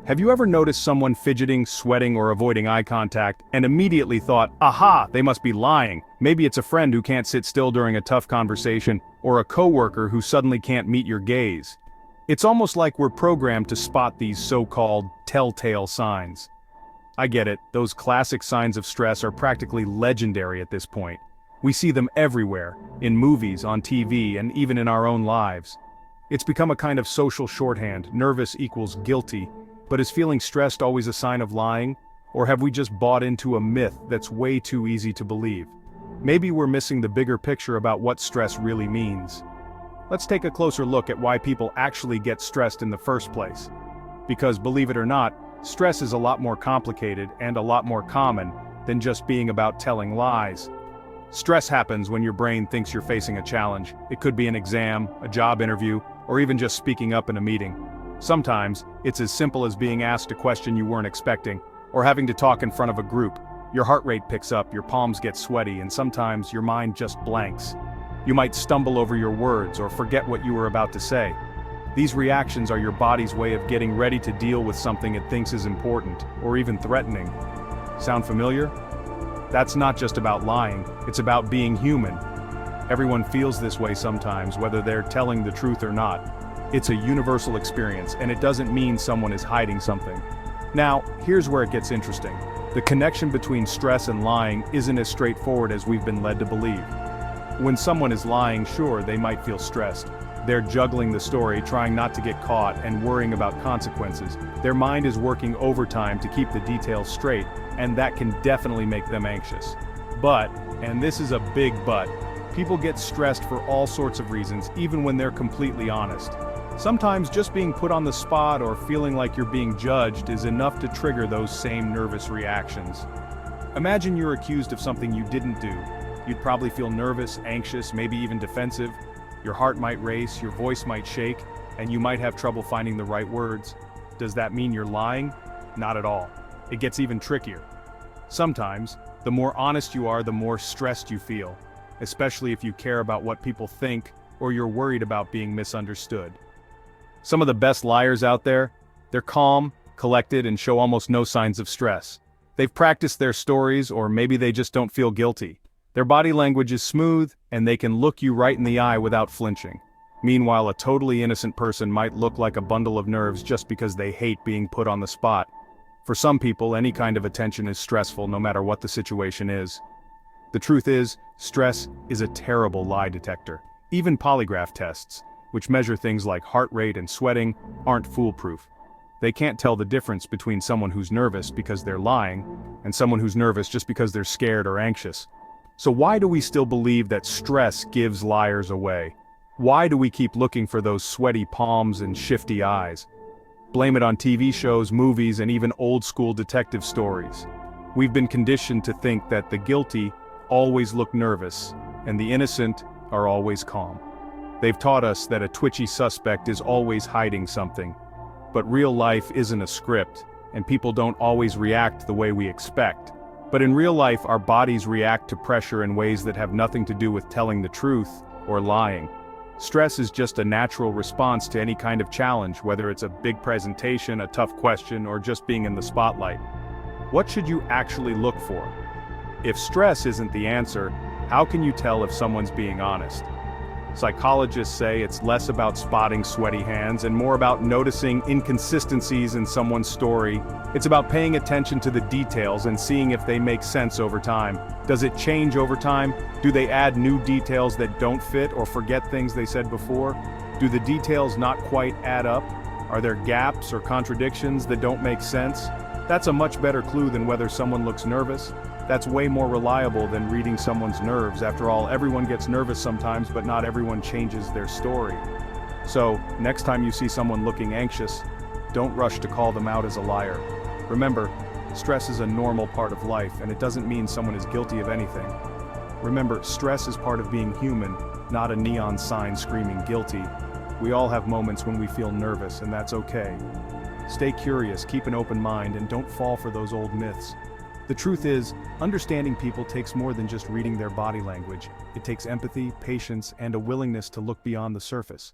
Have you ever noticed someone fidgeting, sweating, or avoiding eye contact, and immediately thought, aha, they must be lying? Maybe it's a friend who can't sit still during a tough conversation, or a coworker who suddenly can't meet your gaze. It's almost like we're programmed to spot these so-called telltale signs. I get it, those classic signs of stress are practically legendary at this point. We see them everywhere, in movies, on TV, and even in our own lives. It's become a kind of social shorthand, nervous equals guilty. But is feeling stressed always a sign of lying? Or have we just bought into a myth that's way too easy to believe? Maybe we're missing the bigger picture about what stress really means. Let's take a closer look at why people actually get stressed in the first place. Because believe it or not, stress is a lot more complicated and a lot more common than just being about telling lies. Stress happens when your brain thinks you're facing a challenge. It could be an exam, a job interview, or even just speaking up in a meeting. Sometimes, it's as simple as being asked a question you weren't expecting, or having to talk in front of a group. Your heart rate picks up, your palms get sweaty, and sometimes your mind just blanks. You might stumble over your words or forget what you were about to say. These reactions are your body's way of getting ready to deal with something it thinks is important, or even threatening. Sound familiar? That's not just about lying, it's about being human. Everyone feels this way sometimes, whether they're telling the truth or not. It's a universal experience, and it doesn't mean someone is hiding something. Now, here's where it gets interesting. The connection between stress and lying isn't as straightforward as we've been led to believe. When someone is lying, sure, they might feel stressed. They're juggling the story, trying not to get caught, and worrying about consequences. Their mind is working overtime to keep the details straight, and that can definitely make them anxious. But, and this is a big but, people get stressed for all sorts of reasons, even when they're completely honest. Sometimes just being put on the spot or feeling like you're being judged is enough to trigger those same nervous reactions. Imagine you're accused of something you didn't do. You'd probably feel nervous, anxious, maybe even defensive. Your heart might race, your voice might shake, and you might have trouble finding the right words. Does that mean you're lying? Not at all. It gets even trickier. Sometimes, the more honest you are, the more stressed you feel, especially if you care about what people think or you're worried about being misunderstood. Some of the best liars out there, they're calm, collected, and show almost no signs of stress. They've practiced their stories, or maybe they just don't feel guilty. Their body language is smooth, and they can look you right in the eye without flinching. Meanwhile, a totally innocent person might look like a bundle of nerves just because they hate being put on the spot. For some people, any kind of attention is stressful, no matter what the situation is. The truth is, stress is a terrible lie detector. Even polygraph tests, which measure things like heart rate and sweating, aren't foolproof. They can't tell the difference between someone who's nervous because they're lying, and someone who's nervous just because they're scared or anxious. So why do we still believe that stress gives liars away? Why do we keep looking for those sweaty palms and shifty eyes? Blame it on TV shows, movies, and even old-school detective stories. We've been conditioned to think that the guilty always look nervous, and the innocent are always calm. They've taught us that a twitchy suspect is always hiding something. But real life isn't a script, and people don't always react the way we expect. But in real life, our bodies react to pressure in ways that have nothing to do with telling the truth or lying. Stress is just a natural response to any kind of challenge, whether it's a big presentation, a tough question, or just being in the spotlight. What should you actually look for? If stress isn't the answer, how can you tell if someone's being honest? Psychologists say it's less about spotting sweaty hands and more about noticing inconsistencies in someone's story. It's about paying attention to the details and seeing if they make sense over time. Does it change over time? Do they add new details that don't fit or forget things they said before? Do the details not quite add up? Are there gaps or contradictions that don't make sense? That's a much better clue than whether someone looks nervous. That's way more reliable than reading someone's nerves. After all, everyone gets nervous sometimes, but not everyone changes their story. So, next time you see someone looking anxious, don't rush to call them out as a liar. Remember, stress is a normal part of life, and it doesn't mean someone is guilty of anything. Remember, stress is part of being human, not a neon sign screaming guilty. We all have moments when we feel nervous, and that's okay. Stay curious, keep an open mind, and don't fall for those old myths. The truth is, understanding people takes more than just reading their body language. It takes empathy, patience, and a willingness to look beyond the surface.